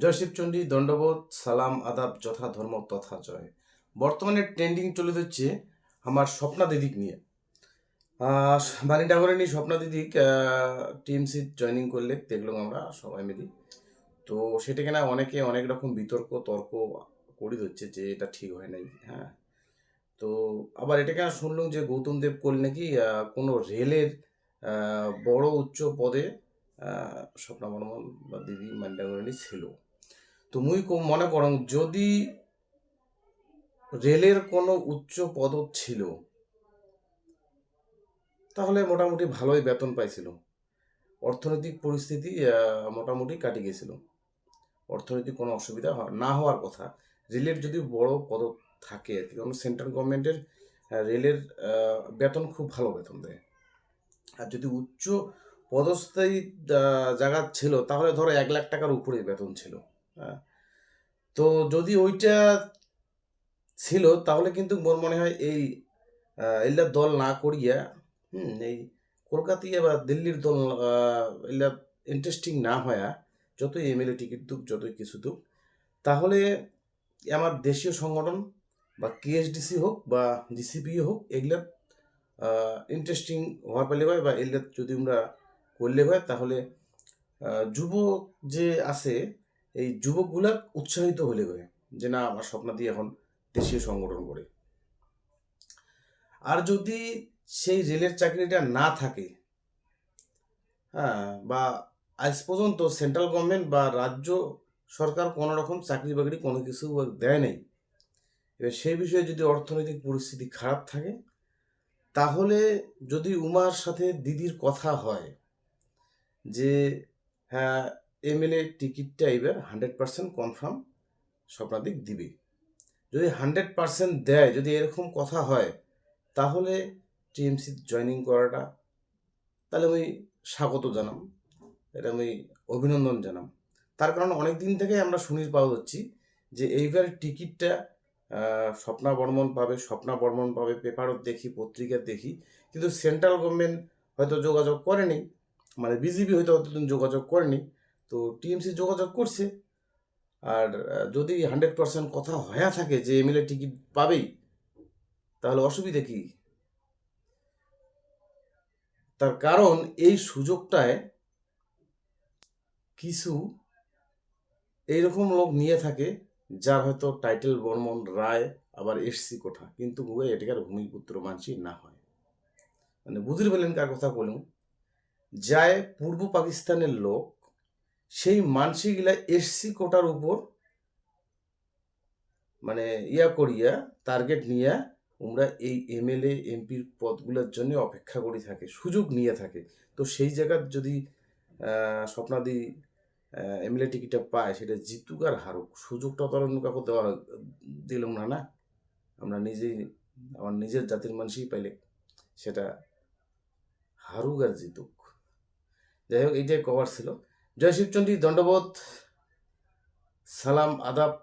জয় শিবচণ্ডী, দণ্ডবোধ, সালাম, আদাব, যথা ধর্ম তথা জয়। বর্তমানে ট্রেন্ডিং চলে যাচ্ছে আমার স্বপ্না দিদিক নিয়ে। বাণী ডাঙরের নিয়ে স্বপ্না দিদিক টিএমসি জয়েনিং করলে দেখলাম আমরা সবাই মিলি। তো সেটাকে না অনেকে অনেক রকম বিতর্ক তর্ক করে দিচ্ছে যে এটা ঠিক হয় নাই। হ্যাঁ, তো আবার এটাকে শুনলাম যে গৌতম দেব কোল নাকি কোনো রেলের বড় উচ্চ পদে স্বপ্না বর্মন বা দিদি বাণী ডাঙরের ছিল। তো মুই মনে করং যদি রেলের কোনো উচ্চ পদ ছিল তাহলে মোটামুটি ভালোই বেতন পাইছিল। অর্থনৈতিক পরিস্থিতি মোটামুটি কাটি গেছিল, অর্থনৈতিক কোনো অসুবিধা না হওয়ার কথা। রেলের যদি বড় পদ থাকে আর কি, কারণ সেন্ট্রাল গভর্নমেন্টের রেলের বেতন খুব ভালো বেতন দেয়। আর যদি উচ্চ পদস্থায়ী জায়গা ছিল তাহলে ধরো 1 লাখ টাকার উপরে বেতন ছিল। হ্যাঁ, তো যদি ওইটা ছিল তাহলে কিন্তু মোর মনে হয় এই এগুলা দল না করিয়া এই কলকাতিয়া বা দিল্লির দল এগুলা ইন্টারেস্টিং না হয়া যতই এমএলএ টিকিট দুক যতই কিছু দুক, তাহলে আমার দেশীয় সংগঠন বা কেএসডিসি হোক বা জিসিপি হোক এগুলা ইন্টারেস্টিং হওয়ার পেলে হয়, বা এগুলা যদি আমরা করলে হয় তাহলে যুবক যে আছে এই যুবকগুলা উৎসাহিত হলে হয় যে না আমার স্বপ্ন দিয়ে এখন দেশীয় সংগঠন করে। আর যদি সেই রেলের চাকরিটা না থাকে, হ্যাঁ, বা আজ পর্যন্ত সেন্ট্রাল গভর্নমেন্ট বা রাজ্য সরকার কোনো রকম চাকরি বাকরি কোনো কিছু দেয় নাই, এবার সেই বিষয়ে যদি অর্থনৈতিক পরিস্থিতি খারাপ থাকে তাহলে যদি উমার সাথে দিদির কথা হয় যে হ্যাঁ এমএলএ টিকিটটা এবার 100% কনফার্ম স্বপ্নাদিক দিবে, যদি 100% দেয়, যদি এরকম কথা হয় তাহলে টিএমসি জয়েনিং করাটা তাহলে আমি স্বাগত জানাম, এটা আমি অভিনন্দন জানাম। তার কারণ অনেক দিন থেকে আমরা শুনি পাওয়া যাচ্ছি যে এইবার টিকিটটা স্বপ্না বর্মন পাবে, পেপারও দেখি পত্রিকা দেখি, কিন্তু সেন্ট্রাল গভর্নমেন্ট হয়তো যোগাযোগ করেনি, মানে বিজেপি হয়তো অতদিন যোগাযোগ করেনি, তো টিএমসি যোগাযোগ করছে। আর যদি 100% কথা হয়ে থাকে যে এমএলএ টিকিট পাবেই তাহলে অসুবিধা কি? তার কারণ এই সুযোগটায় কিছু এইরকম লোক নিয়ে থাকে যার হয়তো টাইটেল বর্মন রায় আবার এসসি কোঠা, কিন্তু এটাকার ভূমিপুত্র মানসি না হয়। মানে বুঝতে পেলেন কার কথা বলুন? যায় পূর্ব পাকিস্তানের লোক, সেই মানসিগুলা এসসি কোটার উপর মানে করিয়া টার্গেট নিয়ে আমরা এই এমএলএ এমপির পদগুলোর জন্য অপেক্ষা করে থাকে, সুযোগ নিয়ে থাকে। তো সেই জায়গার যদি স্বপ্নাদি এমএলএ টিকিটটা পায়, সেটা জিতুক আর হারুক, সুযোগটা তো অন্য কাউকে দিলাম না। না, আমরা নিজেই, আমার নিজের জাতির মানুষই পাইলে সেটা হারুক আর জিতুক। যাই হোক, এইটাই কভার ছিল। জয় শিবচণ্ডী, দণ্ডবোধ, সালাম, আদাব,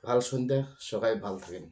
ভাল সন্ধ্যা, সবাই ভাল থাকেন।